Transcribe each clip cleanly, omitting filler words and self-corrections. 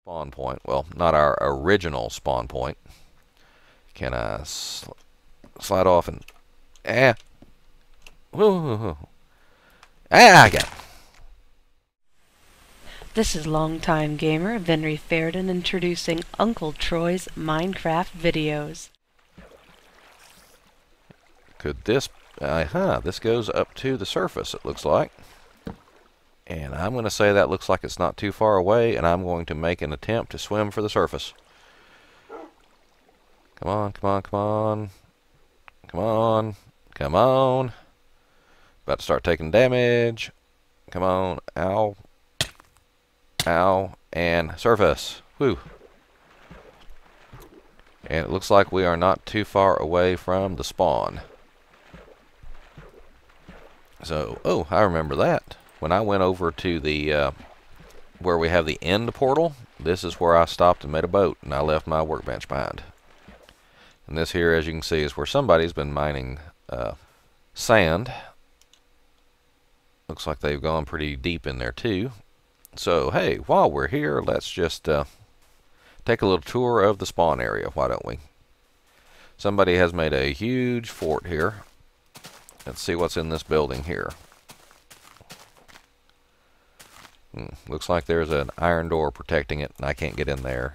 spawn point. Well, not our original spawn point. Can I slide off and... Ah! Woo! Ah, I got it. This is longtime gamer Venry Fairden introducing Uncle Troy's Minecraft videos. Could this... this goes up to the surface, it looks like. And I'm going to say that looks like it's not too far away, and I'm going to make an attempt to swim for the surface. Come on, come on, come on. Come on. Come on. About to start taking damage. Come on. Ow. Ow. And surface. Whew. And it looks like we are not too far away from the spawn. So, oh, I remember that. When I went over to the, where we have the end portal, this is where I stopped and made a boat, and I left my workbench behind. And this here, as you can see, is where somebody's been mining sand. Looks like they've gone pretty deep in there, too. So, hey, while we're here, let's just take a little tour of the spawn area, why don't we? Somebody has made a huge fort here. Let's see what's in this building here. Looks like there's an iron door protecting it, and I can't get in there.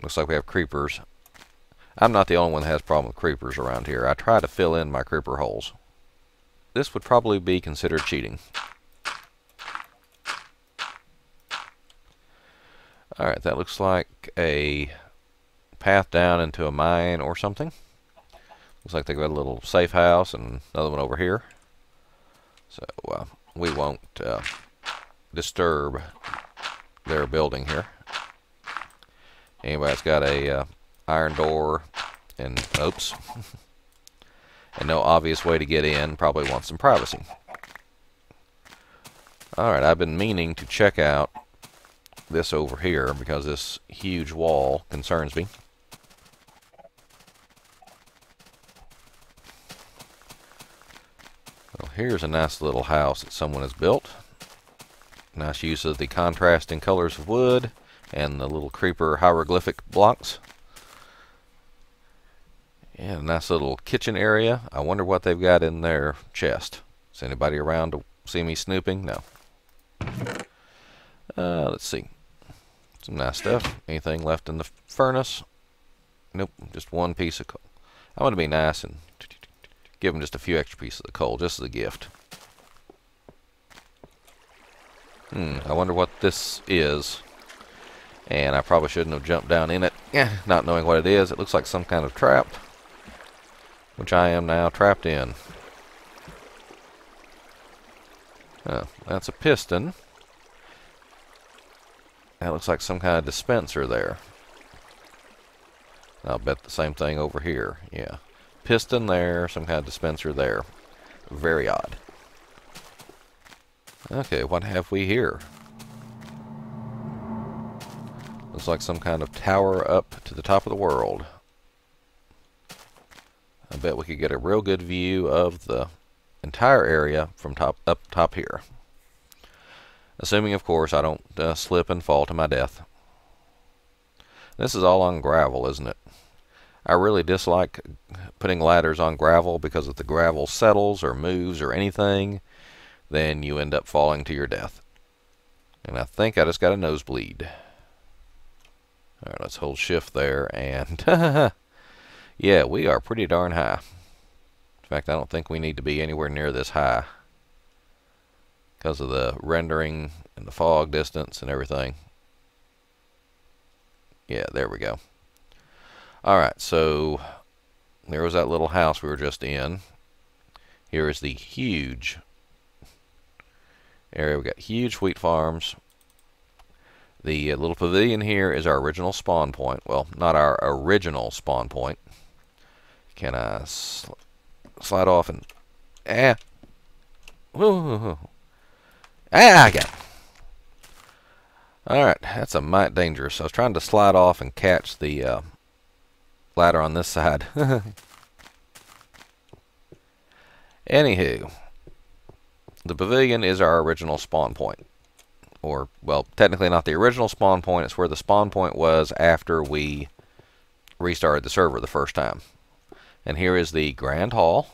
Looks like we have creepers. I'm not the only one that has a problem with creepers around here. I try to fill in my creeper holes. This would probably be considered cheating. Alright, that looks like a path down into a mine or something. Looks like they've got a little safe house and another one over here. So, we won't disturb their building here. Anyway, it's got a iron door and oops, and no obvious way to get in. Probably wants some privacy. Alright, I've been meaning to check out this over here because this huge wall concerns me. Well, here's a nice little house that someone has built. Nice use of the contrasting colors of wood and the little creeper hieroglyphic blocks. And a nice little kitchen area. I wonder what they've got in their chest. Is anybody around to see me snooping? No. Let's see. Some nice stuff. Anything left in the furnace? Nope. Just one piece of coal. I want to be nice and give them just a few extra pieces of coal, just as a gift. I wonder what this is. And I probably shouldn't have jumped down in it, not knowing what it is. It looks like some kind of trap, which I am now trapped in. Oh, that's a piston. That looks like some kind of dispenser there. I'll bet the same thing over here. Yeah. Piston there, some kind of dispenser there. Very odd. Okay, what have we here? Looks like some kind of tower up to the top of the world. I bet we could get a real good view of the entire area from up top here. Assuming, of course, I don't slip and fall to my death. This is all on gravel, isn't it? I really dislike putting ladders on gravel because if the gravel settles or moves or anything, then you end up falling to your death. And I think I just got a nosebleed. Alright, let's hold shift there, and yeah, we are pretty darn high. In fact, I don't think we need to be anywhere near this high because of the rendering and the fog distance and everything. Yeah, there we go. Alright, so there was that little house we were just in. Here is the huge area. We got huge wheat farms. The little pavilion here is our original spawn point. Well, not our original spawn point. Can I slide off and... Ah! Woo! Ah, I got it. Alright, that's a mite dangerous. I was trying to slide off and catch the ladder on this side. Anywho, the pavilion is our original spawn point. or, well, technically not the original spawn point. It's where the spawn point was after we restarted the server the first time. And here is the Grand Hall,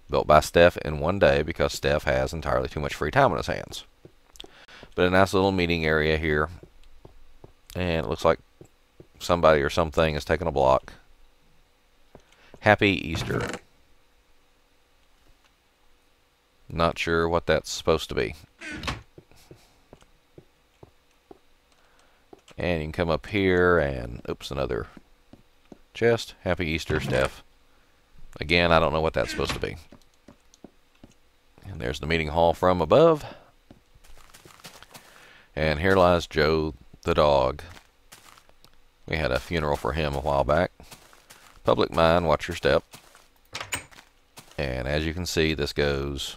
built by Steph in one day because Steph has entirely too much free time on his hands. But a nice little meeting area here. And it looks like somebody or something is taking a block. Happy Easter. Not sure what that's supposed to be. And you can come up here and, oops, another chest. Happy Easter, Steph. Again, I don't know what that's supposed to be. And there's the meeting hall from above. And here lies Joe the dog. We had a funeral for him a while back. Public mine, watch your step. And as you can see, this goes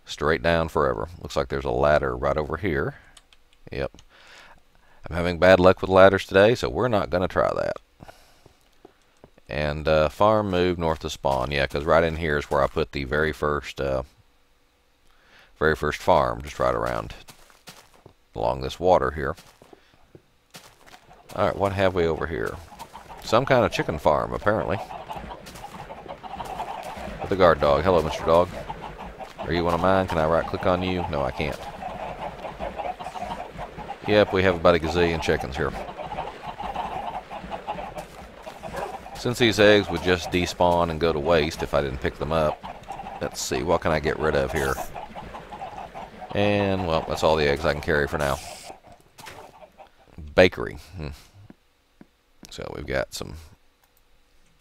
straight down forever. Looks like there's a ladder right over here. Yep. I'm having bad luck with ladders today, so we're not going to try that. And farm moved north of spawn. Yeah, because right in here is where I put the very first farm, just right around along this water here. Alright, what have we over here? Some kind of chicken farm, apparently. With a guard dog. Hello, Mr. Dog. Are you one of mine? Can I right-click on you? No, I can't. Yep, we have about a gazillion chickens here. Since these eggs would just despawn and go to waste if I didn't pick them up, let's see, what can I get rid of here? And, well, that's all the eggs I can carry for now. Bakery. So we've got some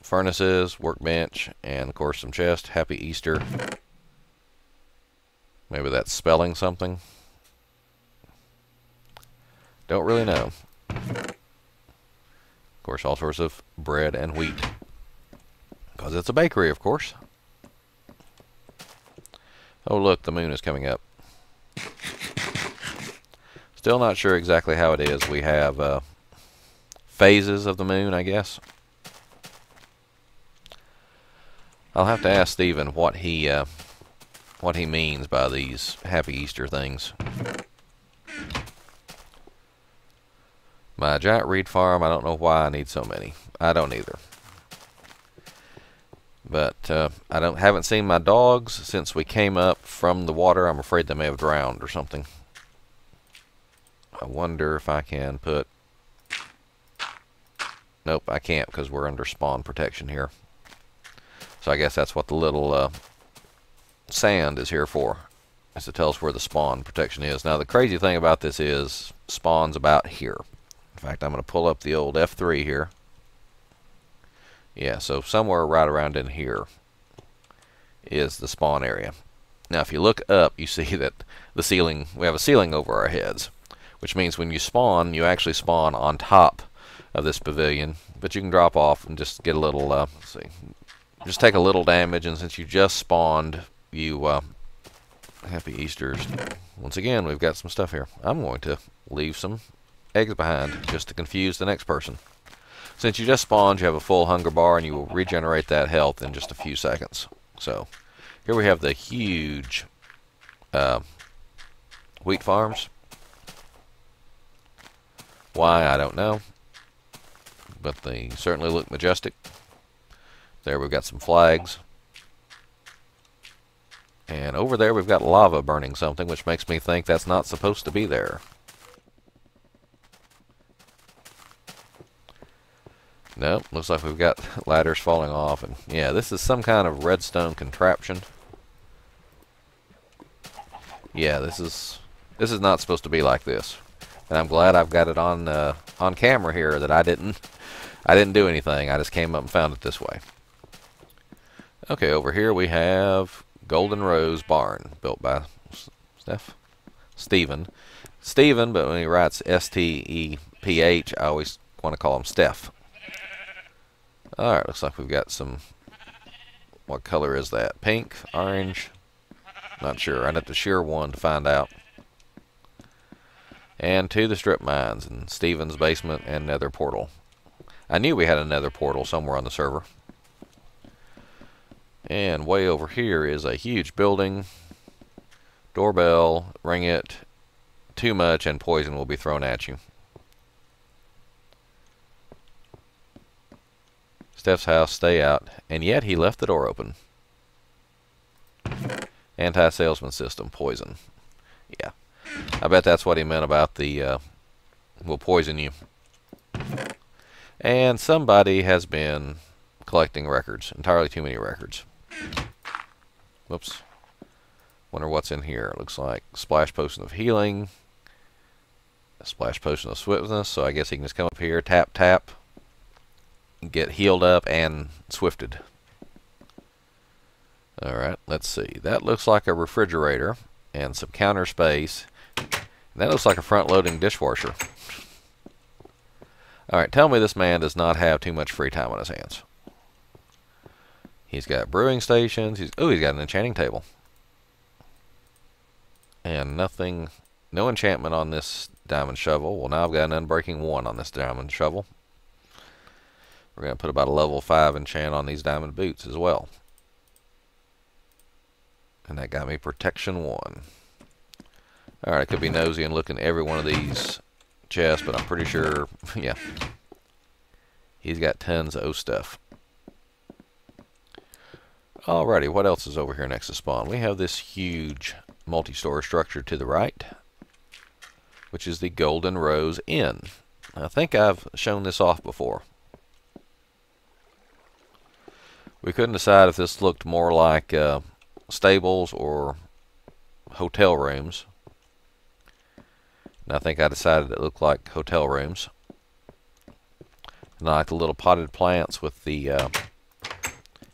furnaces, workbench, and of course some chests. Happy Easter. Maybe that's spelling something. Don't really know. Of course, all sorts of bread and wheat. Because it's a bakery, of course. Oh, look, the moon is coming up. Still not sure exactly how it is. We have phases of the moon, I guess. I'll have to ask Steven what he means by these Happy Easter things. My giant reed farm, I don't know why I need so many. I don't either. But haven't seen my dogs since we came up from the water. I'm afraid they may have drowned or something. I wonder if I can put... Nope, I can't because we're under spawn protection here. So I guess that's what the little sand is here for, is to tell us where the spawn protection is. Now the crazy thing about this is spawn's about here. In fact, I'm going to pull up the old F3 here. Yeah, so somewhere right around in here is the spawn area. Now if you look up, you see that the ceiling, we have a ceiling over our heads, which means when you spawn, you actually spawn on top of this pavilion, but you can drop off and just get a little, let's see, just take a little damage, and since you just spawned, you, Happy Easters. Once again, we've got some stuff here. I'm going to leave some eggs behind just to confuse the next person. Since you just spawned, you have a full hunger bar, and you will regenerate that health in just a few seconds. So, here we have the huge wheat farms. Why, I don't know. But they certainly look majestic. There we've got some flags. And over there we've got lava burning something, which makes me think that's not supposed to be there. Nope, looks like we've got ladders falling off. And yeah, this is some kind of redstone contraption. Yeah, this is not supposed to be like this. And I'm glad I've got it on camera here that I didn't do anything. I just came up and found it this way. Okay, over here we have Golden Rose Barn, built by Steven, but when he writes S-T-E-P-H, I always want to call him Steph. Alright, looks like we've got some, what color is that? Pink? Orange? Not sure. I'd have to shear one to find out. And to the strip mines in Steven's basement and nether portal. I knew we had a nether portal somewhere on the server. And way over here is a huge building. Doorbell, ring it, too much and poison will be thrown at you. Steph's house, stay out. And yet he left the door open. Anti-salesman system, poison. Yeah. I bet that's what he meant about the, will poison you. And somebody has been collecting records. Entirely too many records. Whoops. Wonder what's in here. It looks like splash potion of healing. A splash potion of swiftness. So I guess he can just come up here, tap, tap. Get healed up and swifted. Alright, let's see. That looks like a refrigerator and some counter space. And that looks like a front-loading dishwasher. Alright, tell me this man does not have too much free time on his hands. He's got brewing stations. He's got an enchanting table. And nothing, no enchantment on this diamond shovel. Well, now I've got an unbreaking 1 on this diamond shovel. We're going to put about a level 5 enchant on these diamond boots as well. And that got me protection 1. Alright, I could be nosy and look in every one of these chests, but I'm pretty sure, yeah. He's got tons of O stuff. Alrighty, what else is over here next to spawn? We have this huge multi-story structure to the right, which is the Golden Rose Inn. I think I've shown this off before. We couldn't decide if this looked more like stables or hotel rooms. And I think I decided it looked like hotel rooms. And I like the little potted plants with the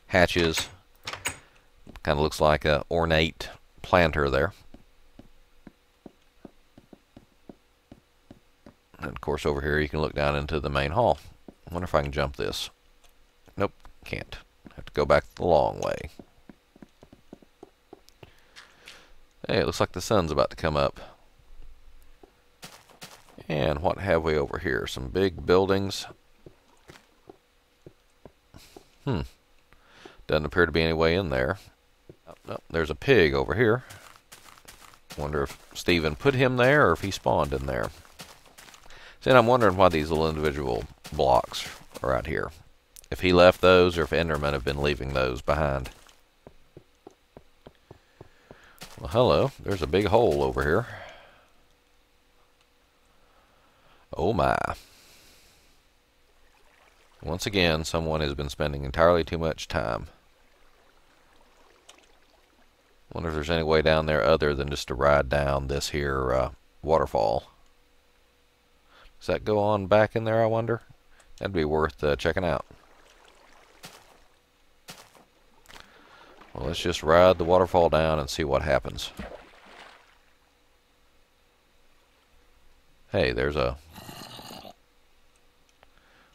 hatches. Kind of looks like an ornate planter there. And of course over here you can look down into the main hall. I wonder if I can jump this. Nope, can't. Have to go back the long way. Hey, it looks like the sun's about to come up. And what have we over here? Some big buildings. Doesn't appear to be any way in there. Oh, there's a pig over here. Wonder if Steven put him there or if he spawned in there. See, I'm wondering why these little individual blocks are out here. If he left those or if Endermen have been leaving those behind. Well, hello. There's a big hole over here. Oh my. Once again, someone has been spending entirely too much time. Wonder if there's any way down there other than just to ride down this here waterfall. Does that go on back in there, I wonder? That'd be worth checking out. Well, let's just ride the waterfall down and see what happens. Hey, there's a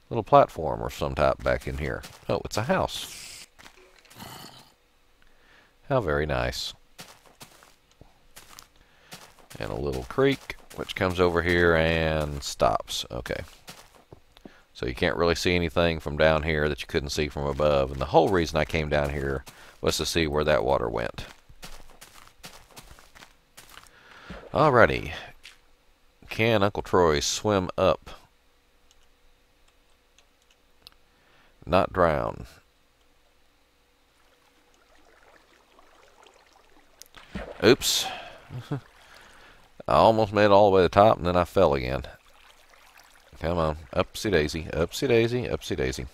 little platform or some type back in here. Oh, it's a house. How very nice. And a little creek, which comes over here and stops. Okay. So you can't really see anything from down here that you couldn't see from above. And the whole reason I came down here was to see where that water went. Alrighty. Can Uncle Troy swim up? Not drown. Oops. I almost made it all the way to the top and then I fell again. Come on. Upsy daisy, upsy daisy, upsy daisy.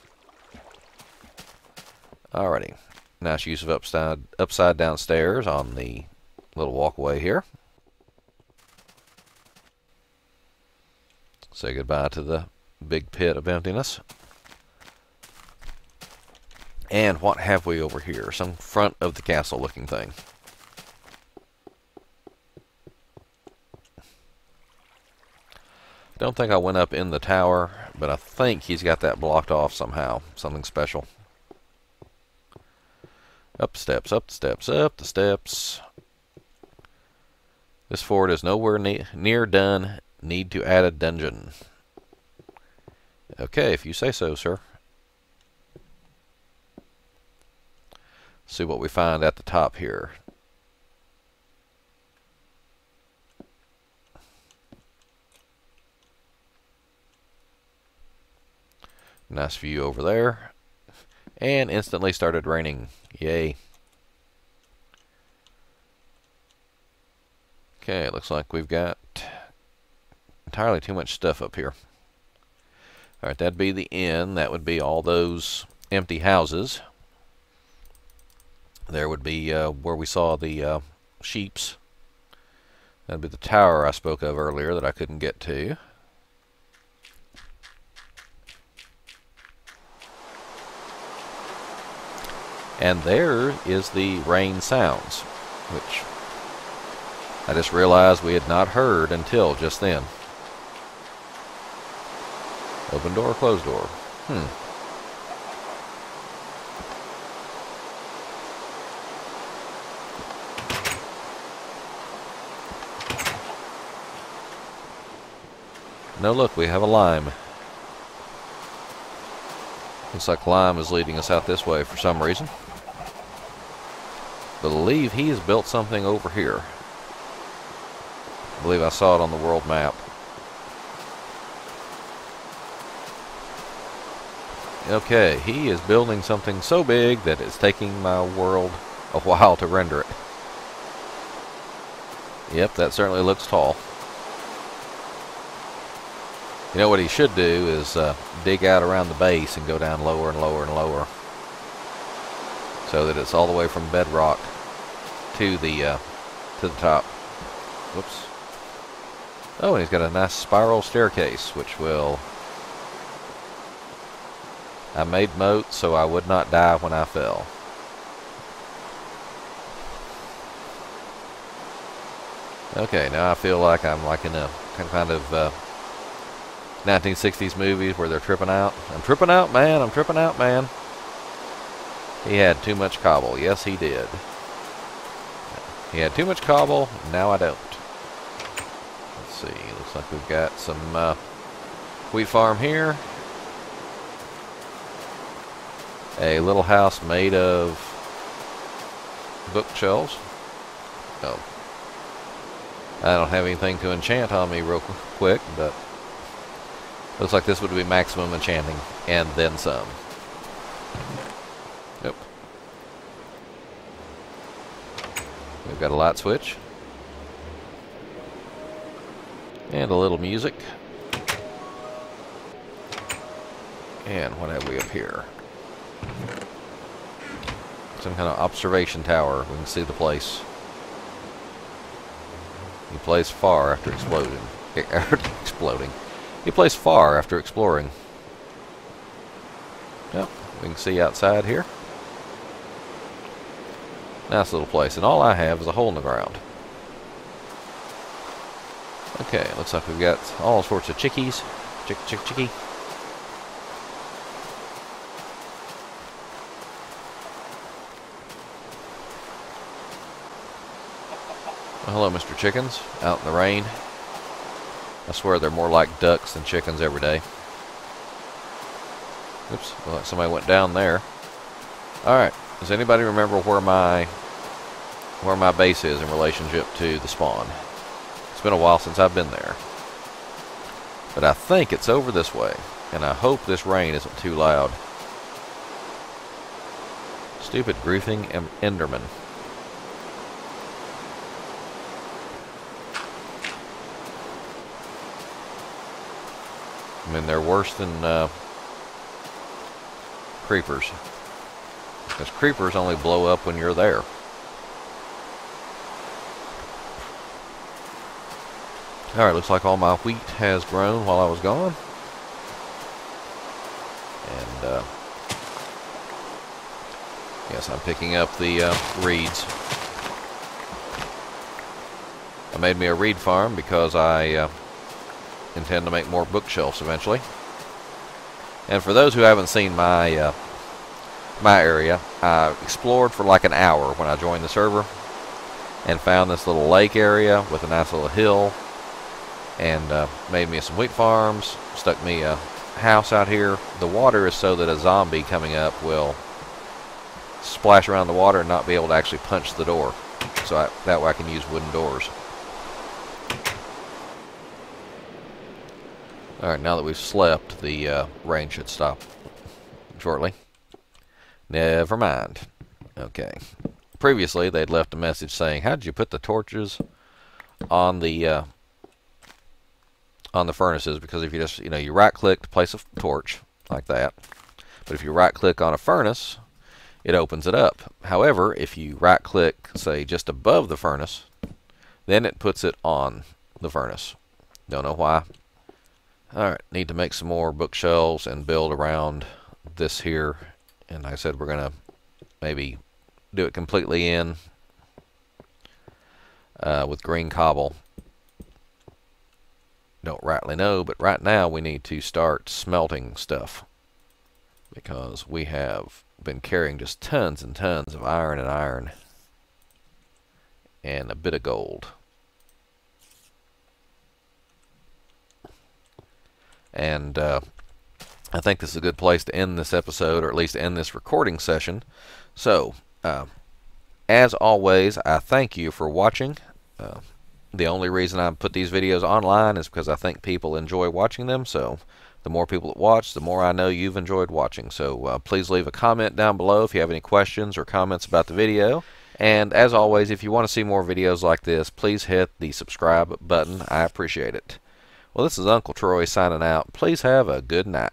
Alrighty. Nice use of upside down stairs on the little walkway here. Say goodbye to the big pit of emptiness. And what have we over here? Some front of the castle looking thing. Don't think I went up in the tower, but I think he's got that blocked off somehow. Something special. Up the steps, up the steps, up the steps. This fort is nowhere near done. Need to add a dungeon. Okay, if you say so, sir. See what we find at the top here. Nice view over there. And instantly started raining. Yay. Okay, looks like we've got entirely too much stuff up here. Alright, that'd be the inn. That would be all those empty houses. There would be where we saw the sheeps. That'd be the tower I spoke of earlier that I couldn't get to. And there is the rain sounds, which I just realized we had not heard until just then. Open door, closed door. No, look, we have a lime. Looks like Lime is leading us out this way for some reason. Believe he has built something over here. I believe I saw it on the world map. Okay, he is building something so big that it's taking my world a while to render it. Yep, that certainly looks tall. You know what he should do is dig out around the base and go down lower and lower and lower, so that it's all the way from bedrock to the top. Whoops. Oh, and he's got a nice spiral staircase, which will... I made moat so I would not die when I fell. Okay, now I feel like I'm like in a kind of 1960s movies where they're tripping out. I'm tripping out, man. I'm tripping out, man. He had too much cobble. Yes, he did. He had too much cobble. Now I don't. Let's see. Looks like we've got some wheat farm here. A little house made of bookshelves. Oh. I don't have anything to enchant on me real quick, but looks like this would be maximum enchanting, and then some. Yep. We've got a light switch. And a little music. And what have we up here? Some kind of observation tower. We can see the place. He plays far after exploding. He plays far after exploring. Yep, we can see outside here. Nice little place. And all I have is a hole in the ground. Okay, looks like we've got all sorts of chickies. Chickie. Well, hello, Mr. Chickens, out in the rain. I swear they're more like ducks than chickens every day. Oops, well, like somebody went down there. Alright, does anybody remember where my base is in relationship to the spawn? It's been a while since I've been there. But I think it's over this way, and I hope this rain isn't too loud. Stupid griefing Enderman. I mean, they're worse than creepers. Because creepers only blow up when you're there. Alright, looks like all my wheat has grown while I was gone. And, yes, I'm picking up the reeds. I made me a reed farm because I intend to make more bookshelves eventually. And for those who haven't seen my area, I explored for like an hour when I joined the server and found this little lake area with a nice little hill, and made me some wheat farms, stuck me a house out here. The water is so that a zombie coming up will splash around the water and not be able to actually punch the door, so that way I can use wooden doors. Alright, now that we've slept, the rain should stop shortly. Never mind. Okay. Previously, they'd left a message saying, how did you put the torches on the furnaces? Because if you just, you right-click to place a torch, like that. But if you right-click on a furnace, it opens it up. However, if you right-click, say, just above the furnace, then it puts it on the furnace. Don't know why. Alright, need to make some more bookshelves and build around this here. And like I said, we're going to maybe do it completely in with green cobble. Don't rightly know, but right now we need to start smelting stuff, because we have been carrying just tons and tons of iron and a bit of gold. And I think this is a good place to end this episode, or at least end this recording session. So, as always, I thank you for watching. The only reason I put these videos online is because I think people enjoy watching them. So, the more people that watch, the more I know you've enjoyed watching. So, please leave a comment down below if you have any questions or comments about the video. And as always, if you want to see more videos like this, please hit the subscribe button. I appreciate it. Well, this is Uncle Troy signing out. Please have a good night.